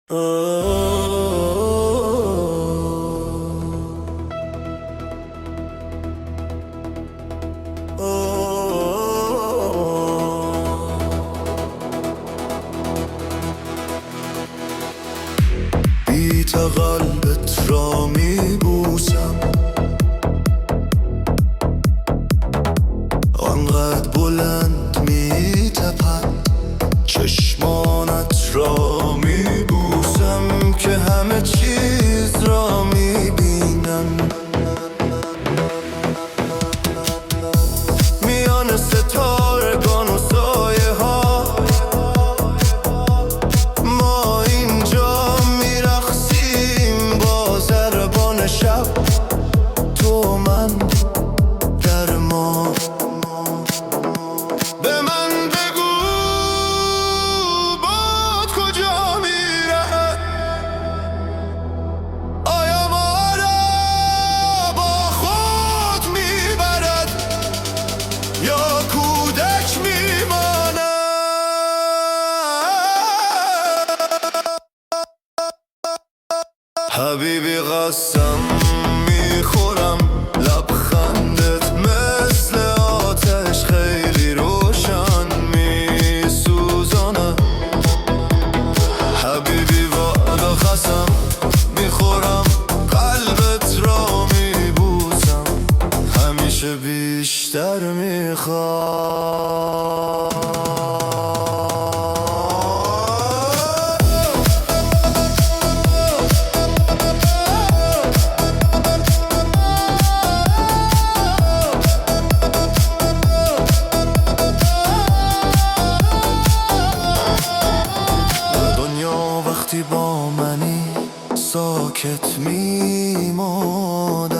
بیت قلبت را میبوسم، آنقدر بلند میتپد چشمانت را میبوسم که همه چیز را میبینم. میان ستارگان و سایه ها ما اینجا میرقصیم با ضربان شب، تو من در ما. به من بگو باد کجا میره، آیا ما را با خود میبرد یا کودک میماند؟ حبیبی قسم میخورم لبخندت مثل آتش خیلی روشن میسوزانه. حبیبی والا قسم میخورم قلبت را میبوسم، همیشه بیشتر میخوام. وقتی با منی ساکت میماند،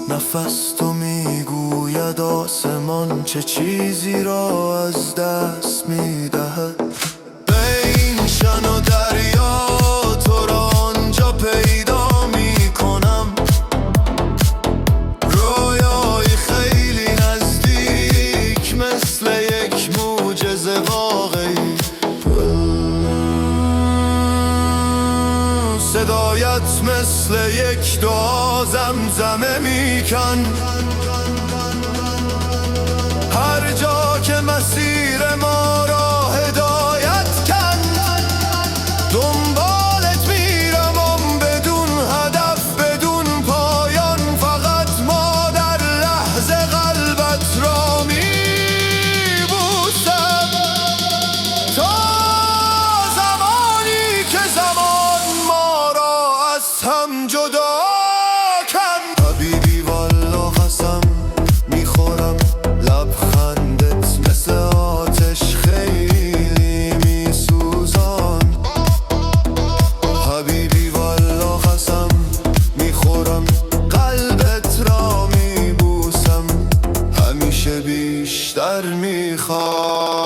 نفس تو میگوید آسمان چه چیزی را از دست میدهد. بین شن و دریا تو را آنجا پیدا میکنم، رویای خیلی نزدیک مثل یک معجزه واقعی. صدایت مثل یک دعا زمزمه میکن، هر جا که مسیر ما را هدایت کن. دنبالت میروم بدون هدف بدون پایان، فقط ما در لحظه قلبت را میبوسم تا زمانی که زمان ما را از هم جدا کن. حبیبی والا قسم میخورم لبخندت مثل آتش خیلی میسوزان. حبیبی والا قسم میخورم قلبت را میبوسم، همیشه بیشتر میخوام.